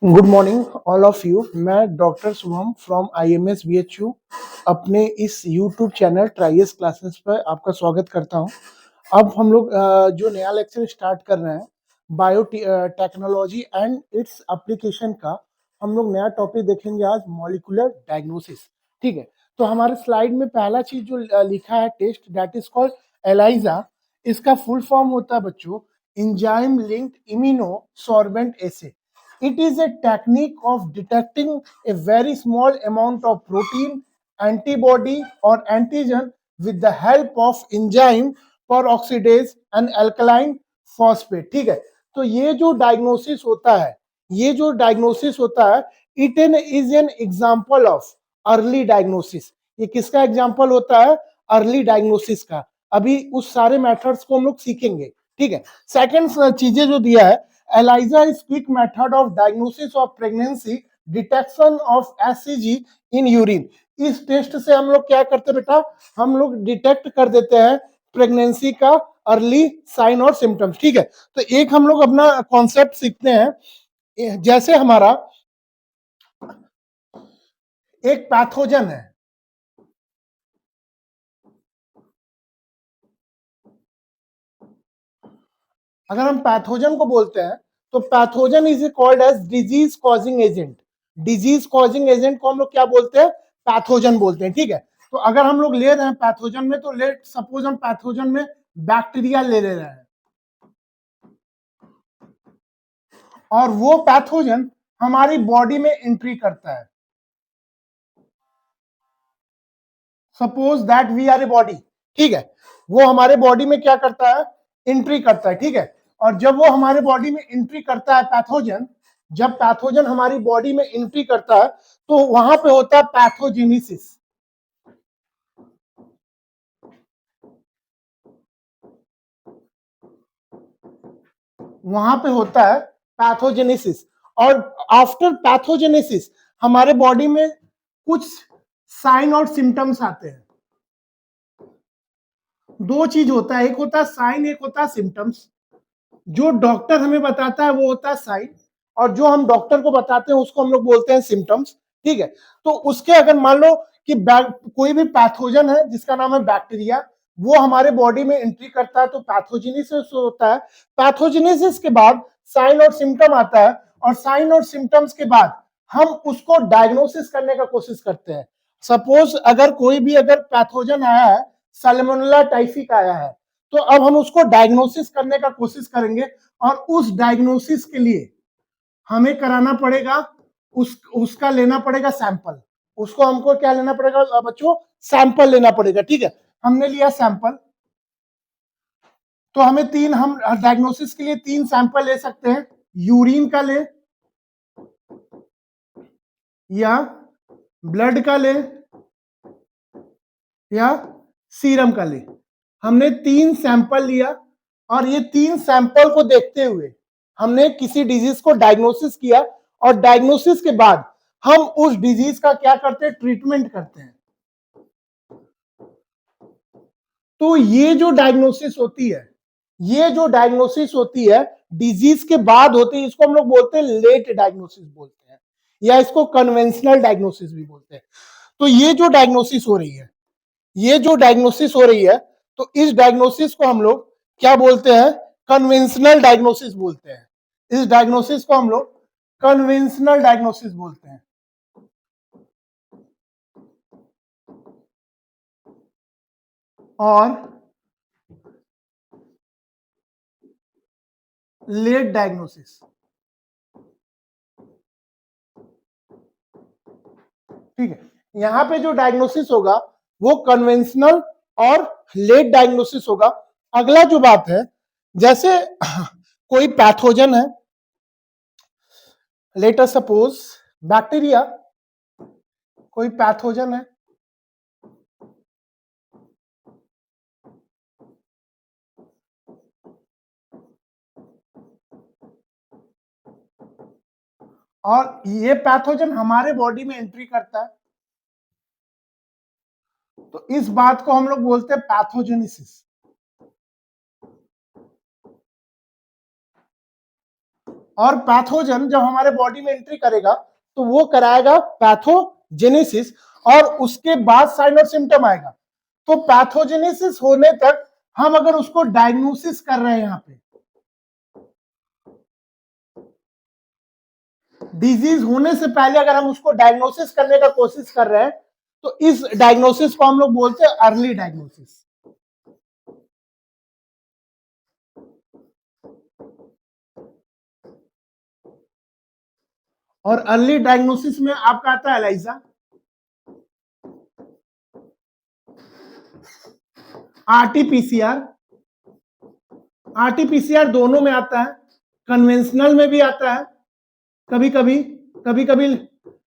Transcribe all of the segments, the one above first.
Good morning all of you. मैं doctor Shubham from IMS BHU अपने इस यूट्यूब चैनल ट्राइएस क्लासेस पर आपका स्वागत करता हूं। अब हम लोग जो नया लेक्चर स्टार्ट कर रहे हैं bio technology and its application का, हम लोग नया टॉपिक देखेंगे आज, मॉलिक्यूलर डायग्नोसिस। ठीक है, तो हमारे स्लाइड में पहला चीज जो लिखा है test, that is called ELISA. इसका फुल फॉर्म होता है बच्चों enzyme linked immunosorbent assay. It is a technique of detecting a very small amount of protein, antibody or antigen with the help of enzyme peroxidase and alkaline phosphate। ठीक है, तो ये जो diagnosis होता है, it is an example of early diagnosis. ये किसका example होता है? अर्ली डायग्नोसिस का। अभी उस सारे मेथड्स को हम लोग सीखेंगे। ठीक है, सेकंड चीजें जो दिया है, ELISA is quick method of diagnosis of pregnancy, detection of HCG in urine। इस टेस्ट से हम लोग क्या करते हैं बेटा? हम लोग डिटेक्ट कर देते हैं प्रेगनेंसी का अर्ली साइन और सिम्टम्स। ठीक है, तो एक हम लोग अपना कॉन्सेप्ट सीखते हैं। जैसे हमारा एक पैथोजन है, अगर हम पैथोजन को बोलते हैं तो pathogen is called as disease causing agent. Disease causing agent को हम लोग क्या बोलते हैं? पैथोजन बोलते हैं। ठीक है, तो अगर हम लोग ले रहे हैं पैथोजन में, तो लेट सपोज हम पैथोजन में बैक्टीरिया ले रहे हैं, और वो पैथोजन हमारी बॉडी में एंट्री करता है। Suppose that we are a body. ठीक है, वो हमारे बॉडी में क्या करता है? एंट्री करता है। ठीक है, और जब वो हमारे बॉडी में एंट्री करता है पैथोजन, जब पैथोजन हमारी बॉडी में एंट्री करता है तो वहां पे होता है पैथोजेनेसिस। वहां पे होता है पैथोजेनेसिस, और आफ्टर पैथोजेनेसिस हमारे बॉडी में कुछ साइन और सिम्टम्स आते हैं। दो चीज होता है, एक होता है साइन, एक होता है सिम्टम्स। जो डॉक्टर हमें बताता है वो होता है साइन, और जो हम डॉक्टर को बताते हैं उसको हम लोग बोलते हैं सिम्टम्स। ठीक है, तो उसके अगर मान लो कि कोई भी पैथोजन है जिसका नाम है बैक्टीरिया, वो हमारे बॉडी में एंट्री करता है तो पैथोजेनेसिस होता है। पैथोजेनेसिस के बाद साइन और सिम्टम आता है, और साइन और सिम्टम्स के बाद हम उसको डायग्नोसिस करने का कोशिश करते हैं। सपोज अगर कोई भी अगर पैथोजन आया है, सैल्मोनेला टाइफी आया है, तो अब हम उसको डायग्नोसिस करने का कोशिश करेंगे, और उस डायग्नोसिस के लिए हमें कराना पड़ेगा, उसका लेना पड़ेगा सैंपल। उसको हमको क्या लेना पड़ेगा बच्चों? सैंपल लेना पड़ेगा। ठीक है, हमने लिया सैंपल, तो हमें हम डायग्नोसिस के लिए तीन सैंपल ले सकते हैं। यूरिन का ले, या ब्लड का ले, या सीरम का ले। हमने तीन सैंपल लिया, और ये तीन सैंपल को देखते हुए हमने किसी डिजीज को डायग्नोसिस किया, और डायग्नोसिस के बाद हम उस डिजीज का क्या करते हैं? ट्रीटमेंट करते हैं। तो ये जो डायग्नोसिस होती है, डिजीज के बाद होती है, इसको हम लोग बोलते हैं लेट डायग्नोसिस बोलते हैं, या इसको कन्वेंशनल डायग्नोसिस भी बोलते हैं। तो ये जो डायग्नोसिस हो रही है, तो इस डायग्नोसिस को हम लोग क्या बोलते हैं? कन्वेंशनल डायग्नोसिस बोलते हैं। इस डायग्नोसिस को हम लोग कन्वेंशनल डायग्नोसिस बोलते हैं। और लेट डायग्नोसिस, ठीक है, यहां पे जो डायग्नोसिस होगा वो कन्वेंशनल और लेट डायग्नोसिस होगा। अगला जो बात है, जैसे कोई पैथोजन है, लेट अस सपोज बैक्टीरिया, कोई पैथोजन है, और ये पैथोजन हमारे बॉडी में एंट्री करता है, तो इस बात को हम लोग बोलते हैं पैथोजेनेसिस। और पैथोजन जब हमारे बॉडी में एंट्री करेगा तो वो कराएगा पैथोजेनेसिस, और उसके बाद साइन और सिम्टम आएगा। तो पैथोजेनेसिस होने तक हम अगर उसको डायग्नोसिस कर रहे हैं, यहां पे डिजीज होने से पहले अगर हम उसको डायग्नोसिस करने का कोशिश कर रहे हैं, तो इस डायग्नोसिस को हम लोग बोलते हैं अर्ली डायग्नोसिस। और अर्ली डायग्नोसिस में आपका आता है एलाइजा, आरटीपीसीआर। आरटीपीसीआर दोनों में आता है, कन्वेंशनल में भी आता है, कभी कभी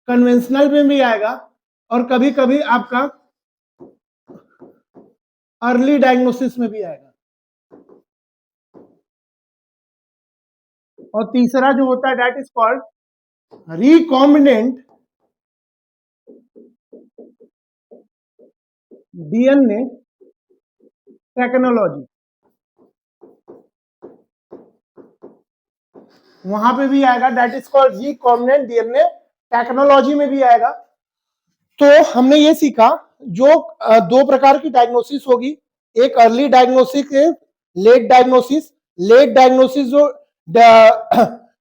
कन्वेंशनल में भी आएगा, और कभी कभी आपका अर्ली डायग्नोसिस में भी आएगा। और तीसरा जो होता है that is called recombinant DNA technology, वहां पे भी आएगा, that is called recombinant DNA technology में भी आएगा। तो हमने ये सीखा जो दो प्रकार की डायग्नोसिस होगी, एक early diagnosis, late diagnosis. Late diagnosis जो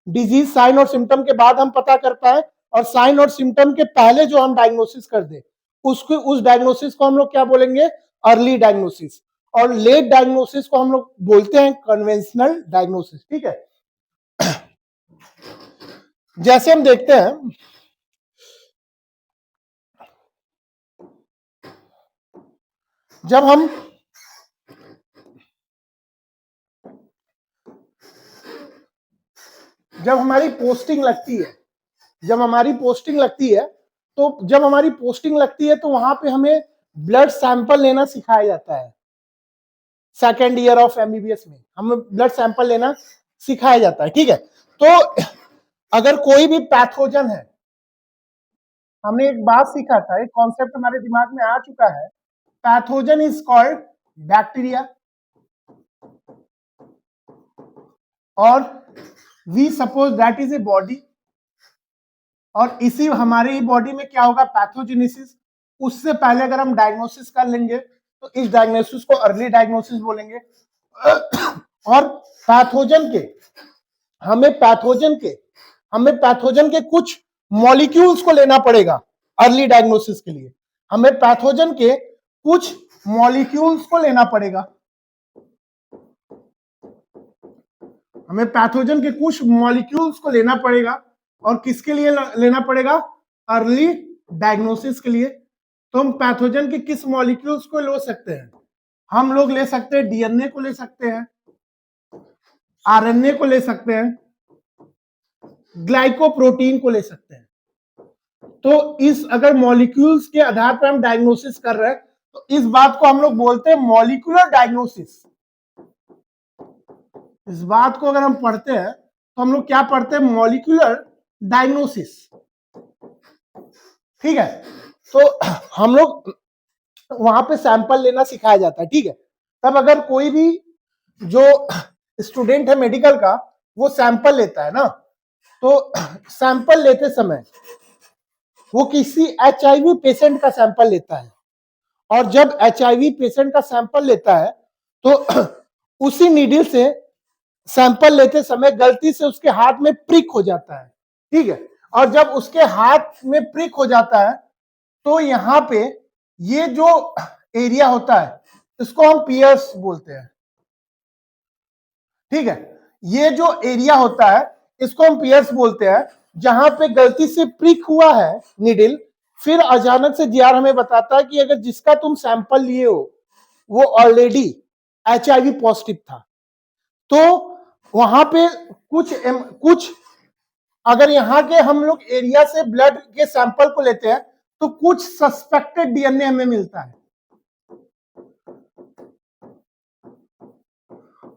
डिजीज साइन और सिम्टम के बाद हम पता करता है, और साइन और सिम्टम के पहले जो हम डायग्नोसिस कर दे उसको, उस डायग्नोसिस को हम लोग क्या बोलेंगे, अर्ली डायग्नोसिस। और लेट डायग्नोसिस को हम लोग बोलते हैं कन्वेंशनल डायग्नोसिस। ठीक है, जैसे हम देखते हैं जब हमारी पोस्टिंग लगती है, जब हमारी पोस्टिंग लगती है तो वहां पे हमें ब्लड सैंपल लेना सिखाया जाता है। सेकेंड ईयर ऑफ एमबीबीएस में हमें ब्लड सैंपल लेना सिखाया जाता है। ठीक है, तो अगर कोई भी पैथोजन है, हमने एक बात सीखा था, एक कॉन्सेप्ट हमारे दिमाग में आ चुका है, पैथोजन इज कॉल्ड बैक्टीरिया, और we suppose that is a body, और इसी हमारी बॉडी में क्या होगा, पैथोजेनेसिस। उससे पहले अगर हम डायग्नोसिस कर लेंगे तो इस डायग्नोसिस को अर्ली डायग्नोसिस बोलेंगे। और हमें पैथोजन के कुछ मॉलिक्यूल्स को लेना पड़ेगा अर्ली डायग्नोसिस के लिए। हमें पैथोजन के कुछ मॉलिक्यूल्स को लेना पड़ेगा, और किसके लिए लेना पड़ेगा, अर्ली डायग्नोसिस के लिए। तो हम पैथोजन के किस मॉलिक्यूल्स को ले सकते हैं, हम लोग ले सकते हैं डीएनए को ले सकते हैं, आरएनए को ले सकते हैं, ग्लाइकोप्रोटीन को ले सकते हैं। तो इस अगर मॉलिक्यूल्स के आधार पर हम डायग्नोसिस कर रहे हैं तो इस बात को हम लोग बोलते हैं मॉलिक्यूलर डायग्नोसिस। इस बात को अगर हम पढ़ते हैं तो हम लोग क्या पढ़ते हैं, मॉलिक्यूलर डायग्नोसिस। ठीक है, तो हम लोग वहां पे सैंपल लेना सिखाया जाता है। ठीक है, तब अगर कोई भी जो स्टूडेंट है मेडिकल का, वो सैंपल लेता है ना, तो सैंपल लेते समय वो किसी एचआईवी पेशेंट का सैंपल लेता है, और जब एचआईवी पेशेंट का सैंपल लेता है तो उसी नीडल से सैंपल लेते समय गलती से उसके हाथ में प्रिक हो जाता है। ठीक है, और जब उसके हाथ में प्रिक हो जाता है तो यहां पे ये जो एरिया होता है इसको हम पियर्स बोलते हैं। ठीक है, ये जो एरिया होता है इसको हम पियर्स बोलते हैं, जहां पे गलती से प्रिक हुआ है निडल, फिर अचानक से जीआर हमें बताता है कि अगर जिसका तुम सैंपल लिए हो वो ऑलरेडी एचआईवी पॉजिटिव था, तो वहां पे कुछ अगर यहाँ के हम लोग एरिया से ब्लड के सैंपल को लेते हैं तो कुछ सस्पेक्टेड डीएनए हमें मिलता है,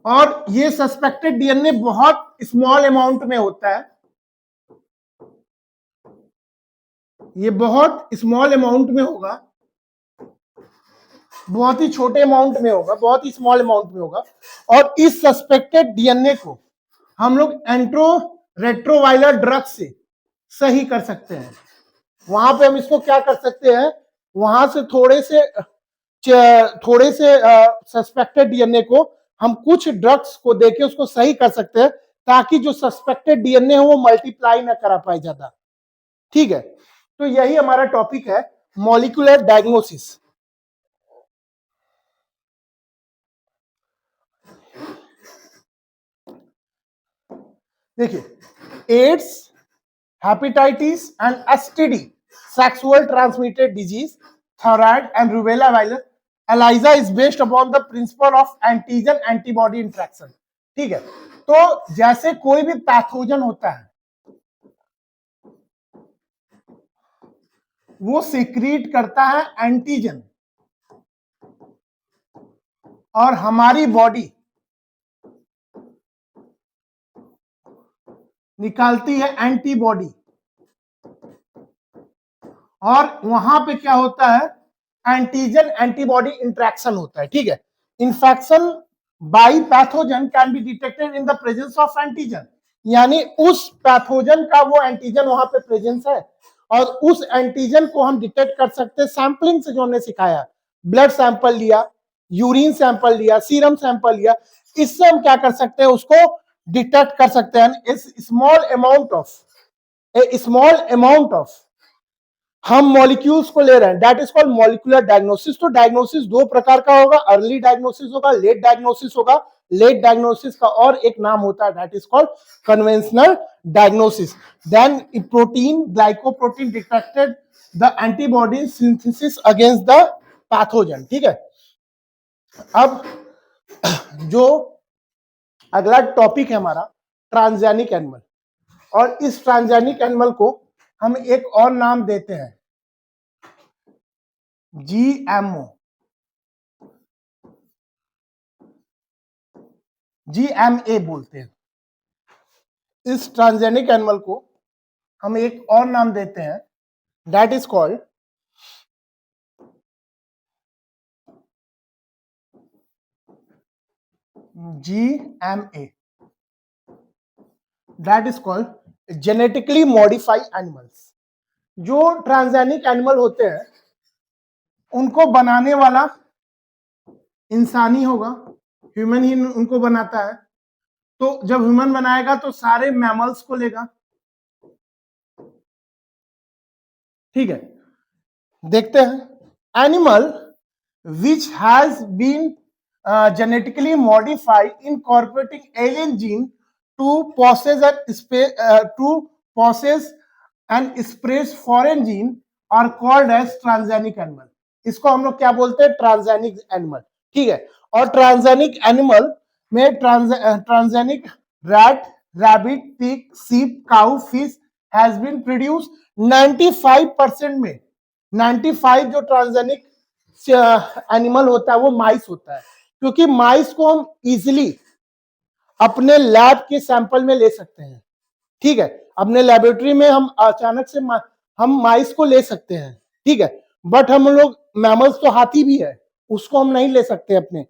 और ये सस्पेक्टेड डीएनए बहुत स्मॉल अमाउंट में होता है, ये बहुत स्मॉल अमाउंट में होगा, बहुत ही छोटे अमाउंट में होगा, बहुत ही स्मॉल अमाउंट में होगा। और इस सस्पेक्टेड डीएनए को हम लोग रेट्रोवायरल ड्रग से सही कर सकते हैं। वहां पे हम इसको क्या कर सकते हैं, वहां से थोड़े से सस्पेक्टेड डीएनए को हम कुछ ड्रग्स को देके उसको सही कर सकते हैं, ताकि जो सस्पेक्टेड डीएनए हो वो मल्टीप्लाई ना करा पाए ज्यादा। ठीक है, तो यही हमारा टॉपिक है, मॉलिक्यूलर डायग्नोसिस। देखिए, AIDS, hepatitis and STD, sexual transmitted disease, thyroid and rubella virus, ELISA is based upon the principle of antigen antibody interaction. ठीक है, तो जैसे कोई भी पैथोजन होता है वो सीक्रेट करता है एंटीजन, और हमारी बॉडी निकालती है एंटीबॉडी, और वहां पे क्या होता है, एंटीजन एंटीबॉडी इंटरेक्शन होता है। ठीक है, infection by pathogen can be detected in the presence of antigen, यानी उस पैथोजन का वो एंटीजन वहां पे प्रेजेंस है, और उस एंटीजन को हम डिटेक्ट कर सकते हैं सैंपलिंग से, जो हमने सिखाया, ब्लड सैंपल लिया, यूरिन सैंपल लिया, सीरम सैंपल लिया, इससे हम क्या कर सकते हैं, उसको डिटेक्ट कर सकते हैं। स्मॉल अमाउंट ऑफ हम मॉलिक्यूल्स को ले रहे हैं, that is called molecular diagnosis. तो डायग्नोसिस दो प्रकार का होगा, अर्ली डायग्नोसिस होगा, लेट डायग्नोसिस होगा। लेट डायग्नोसिस का और एक नाम होता है, that is called conventional diagnosis. Then protein, glycoprotein detected the antibody synthesis against the pathogen. ठीक है, अब जो अगला टॉपिक है हमारा, ट्रांसजेनिक एनिमल, और इस ट्रांसजेनिक एनिमल को हम एक और नाम देते हैं, जीएमओ। जीएमए बोलते हैं। इस ट्रांसजेनिक एनिमल को हम एक और नाम देते हैं, that is called GMA, that is called genetically modified animals. जो ट्रांसजेनिक एनिमल होते हैं उनको बनाने वाला इंसानी होगा, ह्यूमन ही उनको बनाता है। तो जब ह्यूमन बनाएगा तो सारे मैमल्स को लेगा। ठीक है, देखते हैं, animal which has been genetically modified incorporating alien gene to possess and express foreign gene are called as transgenic animal। इसको हम लोग क्या बोलते हैं, ट्रांसजेनिक एनिमल। ठीक है, और ट्रांसजेनिक एनिमल में transgenic rat, rabbit, pig, sheep, cow, fish has been produce 95% में। 95 जो ट्रांसजेनिक एनिमल होता है वो माइस होता है, क्योंकि माइस को हम इजिली अपने लैब के सैंपल में ले सकते हैं। ठीक है, अपने लेबोरेटरी में हम अचानक से हम माइस को ले सकते हैं। ठीक है, बट हम लोग मैमल्स, तो हाथी भी है, उसको हम नहीं ले सकते अपने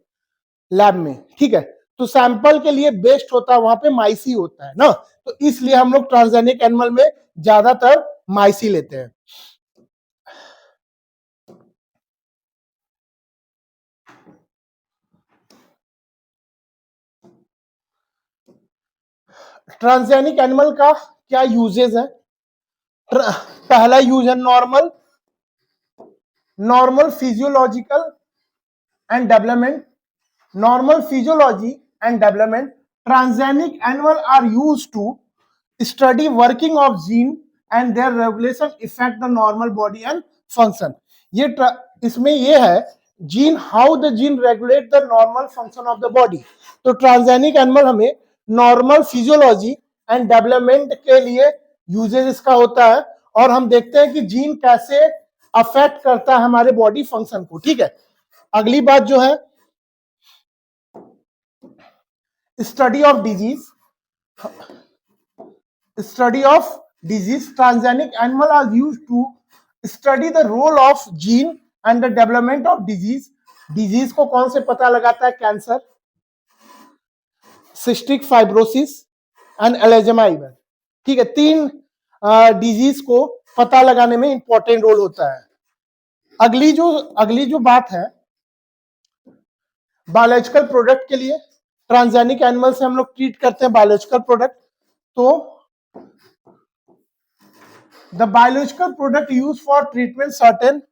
लैब में। ठीक है, तो सैंपल के लिए बेस्ट होता है वहां पे माइस ही होता है ना, तो इसलिए हम लोग ट्रांसजेनिक एनिमल में ज्यादातर माइस ही लेते हैं। ट्रांसजेनिक एनिमल का क्या यूजेस है? पहला यूज है normal physiological and development. Normal physiology and development, transgenic animal are used to study working of gene and their regulation effect the normal body and function. ये इसमें ये है, gene, how the gene regulate the normal function of the body. तो transgenic animal हमें normal physiology and development के लिए uses इसका होता है, और हम देखते हैं कि जीन कैसे अफेक्ट करता है हमारे बॉडी फंक्शन को। ठीक है, अगली बात जो है, study of disease. Study of disease, transgenic animal are used to study the role of gene and the development of disease. Disease को कौन से पता लगाता है? कैंसर, सिस्टिक फाइब्रोसिस एंड एलेजमा इवन। ठीक है, 3 डिजीज को पता लगाने में इंपॉर्टेंट रोल होता है। अगली जो बात है, बायोलॉजिकल प्रोडक्ट के लिए ट्रांसजेनिक एनिमल से हम लोग ट्रीट करते हैं बायोलॉजिकल प्रोडक्ट। तो the biological product use for treatment certain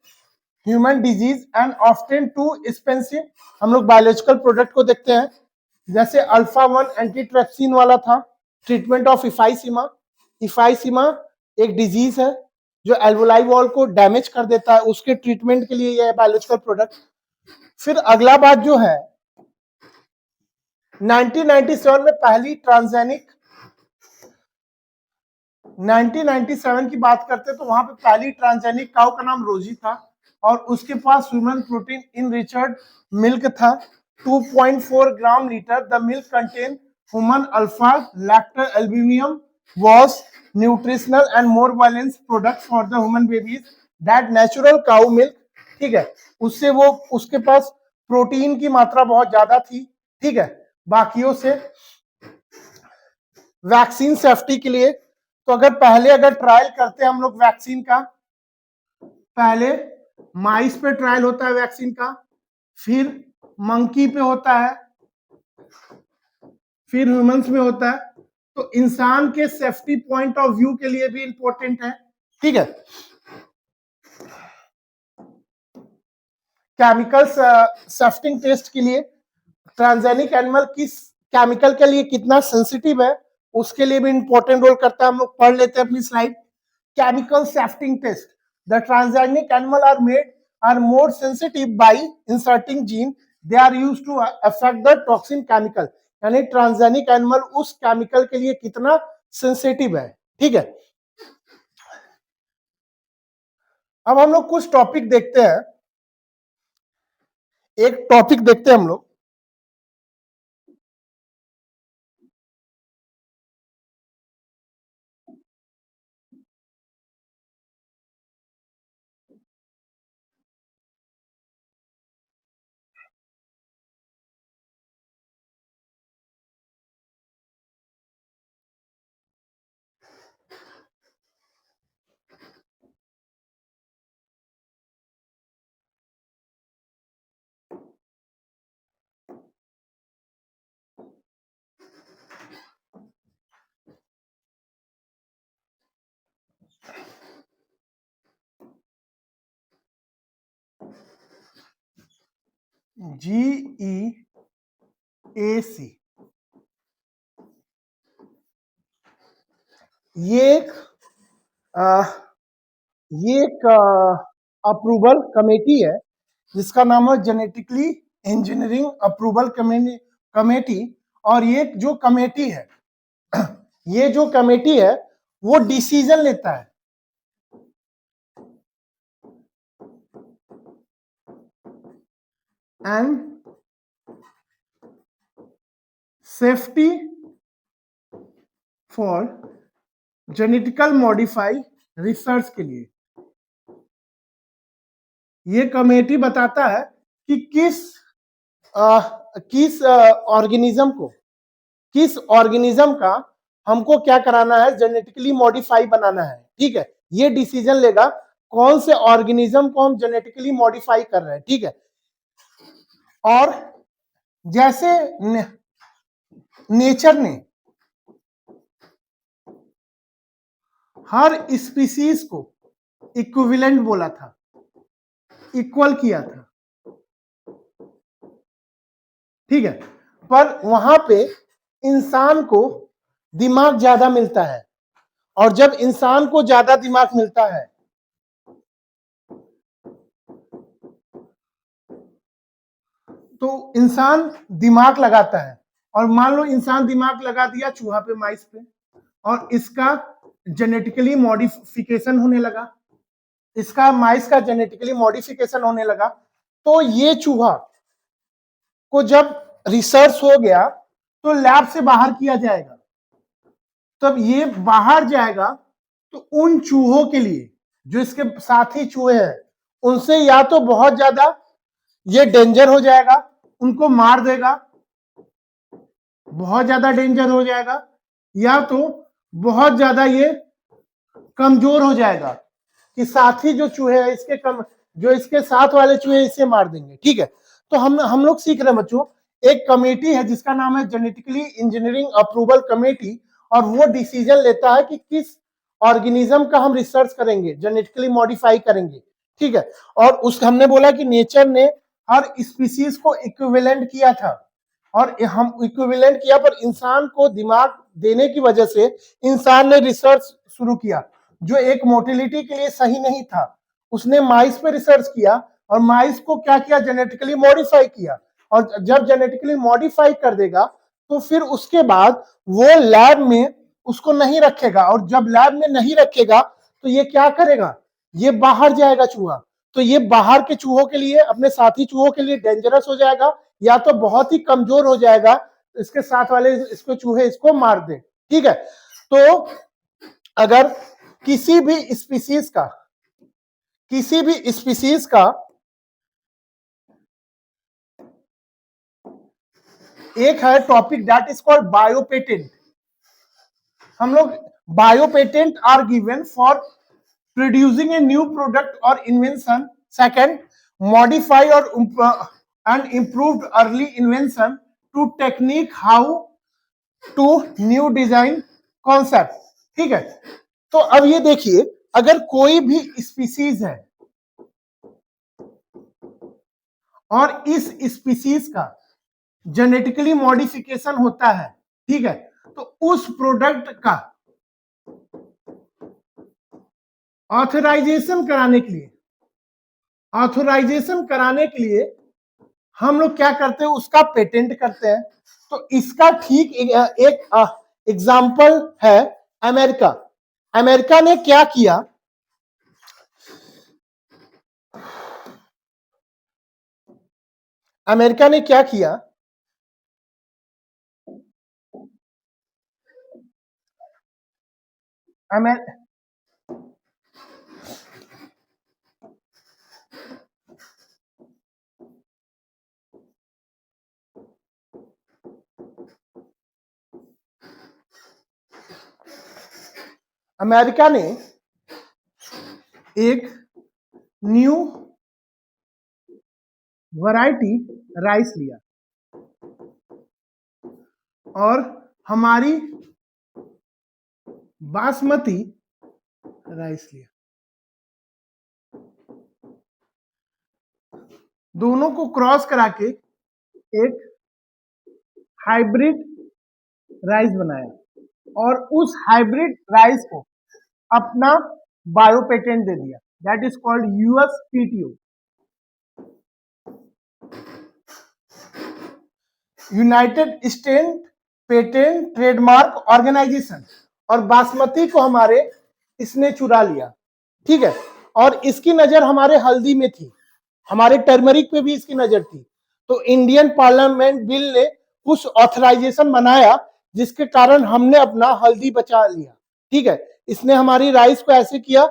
human disease and often too expensive. हम लोग बायोलॉजिकल प्रोडक्ट को देखते हैं, जैसे अल्फा 1 एंटीट्रेप्सिन वाला था, ट्रीटमेंट ऑफ इफाइसीमा। इफाइसीमा एक डिजीज है जो एल्वोलाई वॉल को डैमेज कर देता है, उसके ट्रीटमेंट के लिए यह है बायोलॉजिकल प्रोडक्ट। फिर अगला बात जो है, 1997 में पहली ट्रांसजेनिक, 1997 की बात करते हैं तो वहां पे पहली ट्रांसजेनिक काउ का नाम रोजी था और उसके पास ह्यूमन प्रोटीन इनरिचर्ड मिल्क था 2.4 gram litre. The milk content human alpha lactalbumin was nutritional and more balanced product for the human babies that natural cow milk। ठीक है, उससे वो उसके पास प्रोटीन की मात्रा बहुत ज्यादा थी। ठीक है, बाकियों से। वैक्सीन सेफ्टी के लिए, तो अगर ट्रायल करते हैं हम लोग वैक्सीन का, पहले माइस पे ट्रायल होता है वैक्सीन का, फिर मंकी पे होता है, फिर ह्यूमंस में होता है। तो इंसान के सेफ्टी पॉइंट ऑफ व्यू के लिए भी इंपॉर्टेंट है। ठीक है, केमिकल सेफ्टिंग टेस्ट के लिए ट्रांसजेनिक एनिमल किस केमिकल के लिए कितना सेंसिटिव है उसके लिए भी इंपॉर्टेंट रोल करता है। हम लोग पढ़ लेते हैं अपनी slide. Chemical safety test, the transgenic animal are more sensitive by inserting gene they are used to affect the toxin chemical. यानी ट्रांसजेनिक एनिमल उस केमिकल के लिए कितना सेंसिटिव है। ठीक है, अब हम लोग कुछ टॉपिक देखते हैं। एक टॉपिक देखते हैं हम लोग, GEAC, ये एक अप्रूवल कमेटी है जिसका नाम है जेनेटिकली इंजीनियरिंग अप्रूवल कमेटी। और ये जो कमेटी है वो डिसीजन लेता है and safety for genetical modify research के लिए। ये कमेटी बताता है कि किस ऑर्गेनिज्म का हमको क्या कराना है, जेनेटिकली मॉडिफाई बनाना है। ठीक है, ये डिसीजन लेगा कौन से ऑर्गेनिज्म को हम जेनेटिकली मॉडिफाई कर रहे हैं। ठीक है, और जैसे नेचर ने हर स्पीसीज को इक्विवेलेंट बोला था, इक्वल किया था। ठीक है, पर वहां पे इंसान को दिमाग ज्यादा मिलता है और जब इंसान को ज्यादा दिमाग मिलता है तो इंसान दिमाग लगाता है। और मान लो इंसान दिमाग लगा दिया चूहा पे, माइस पे, और इसका जेनेटिकली मॉडिफिकेशन होने लगा, इसका माइस का जेनेटिकली मॉडिफिकेशन होने लगा। तो ये चूहा को जब रिसर्च हो गया तो लैब से बाहर किया जाएगा। तब ये बाहर जाएगा तो उन चूहों के लिए जो इसके साथी चूहे हैं उनसे या तो बहुत ज्यादा ये डेंजर हो जाएगा, उनको मार देगा, बहुत ज्यादा डेंजर हो जाएगा, या तो बहुत ज्यादा ये कमजोर हो जाएगा कि साथी जो चूहे है इसके कम, जो इसके साथ वाले चूहे इसे मार देंगे। ठीक है, तो हम लोग सीख रहे हैं बच्चों, एक कमेटी है जिसका नाम है जेनेटिकली इंजीनियरिंग अप्रूवल कमेटी, और वो डिसीजन लेता है कि किस ऑर्गेनिज्म का हम रिसर्च करेंगे, जेनेटिकली मॉडिफाई करेंगे। ठीक है, और उस हमने बोला कि नेचर ने हर स्पीसीज को इक्विवेलेंट किया था, और हम इक्विवेलेंट किया, पर इंसान को दिमाग देने की वजह से इंसान ने रिसर्च शुरू किया जो एक मोटिलिटी के लिए सही नहीं था। उसने माइस पे रिसर्च किया, और माइस को क्या किया, जेनेटिकली मॉडिफाई किया, और जब जेनेटिकली मॉडिफाई कर देगा तो फिर उसके बाद वो लैब में उसको नहीं रखेगा, और जब लैब में नहीं रखेगा तो ये क्या करेगा, ये बाहर जाएगा चूहा। तो ये बाहर के चूहों के लिए, अपने साथी चूहों के लिए डेंजरस हो जाएगा, या तो बहुत ही कमजोर हो जाएगा, इसके साथ वाले इसको चूहे इसको मार दे। ठीक है, तो अगर किसी भी स्पीसीज का एक है topic that is called biopatent. हम लोग biopatent are given for producing a new product or invention. Second, modify or and improved early invention to technique how to new design concept. ठीक है, तो अब ये देखिए, अगर कोई भी स्पीसीज है और इस स्पीसीज का जेनेटिकली मॉडिफिकेशन होता है, ठीक है, तो उस प्रोडक्ट का ऑथराइजेशन कराने के लिए हम लोग क्या करते हैं, उसका पेटेंट करते हैं। तो इसका ठीक एक एग्जाम्पल है अमेरिका। अमेरिका ने क्या किया, अमेरिका ने क्या किया, अमेरिका ने एक न्यू वैरायटी राइस लिया और हमारी बासमती राइस लिया, दोनों को क्रॉस करा के एक हाइब्रिड राइस बनाया, और उस हाइब्रिड राइस को अपना बायोपेटेंट दे दिया, that is called USPTO, United State patent trademark organization. और बासमती को हमारे इसने चुरा लिया। ठीक है, और इसकी नजर हमारे हल्दी में थी, हमारे टर्मरिक पे भी इसकी नजर थी। तो इंडियन पार्लियामेंट बिल ने कुछ ऑथराइजेशन बनाया जिसके कारण हमने अपना हल्दी बचा लिया। ठीक है, इसने हमारी राइस को ऐसे किया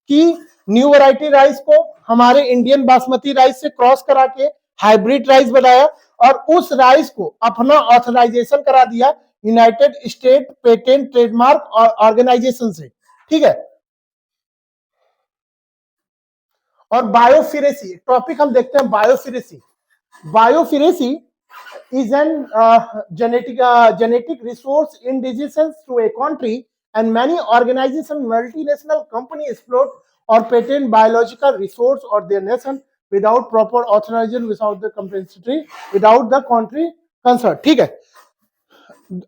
कि न्यू वैरायटी राइस को हमारे इंडियन बासमती राइस से क्रॉस करा के हाइब्रिड राइस बनाया, और उस राइस को अपना ऑथराइजेशन करा दिया United State patent trademark organization से। ठीक है, और बायोफिरेसी टॉपिक हम देखते हैं। बायोफिरेसी is an genetic resource indigenous to a country, and many organizations, multinational companies exploit or patent biological resource or their nation without proper authorization, without the compensatory, without the country consent। ठीक है,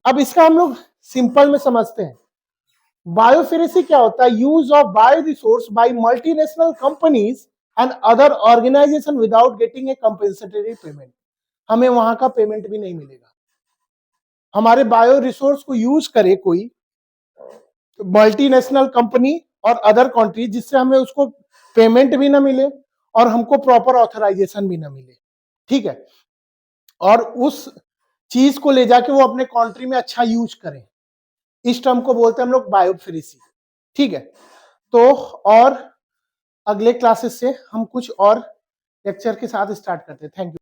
अब इसका हम लोग simple में समझते हैं। बायोफिरेसी क्या होता है, use of bio resource by multinational companies and other organization without getting a compensatory payment. हमें वहां का पेमेंट भी नहीं मिलेगा। हमारे बायो रिसोर्स को यूज करे कोई मल्टीनेशनल कंपनी और अदर कंट्री, जिससे हमें उसको पेमेंट भी ना मिले और हमको प्रॉपर ऑथराइजेशन भी ना मिले। ठीक है, और उस चीज को ले जाके वो अपने कंट्री में अच्छा यूज करें, इस टर्म को बोलते हैं हम लोग बायोफिरेसी। ठीक है, तो और अगले क्लासेस से हम कुछ और लेक्चर के साथ स्टार्ट करते हैं। Thank you.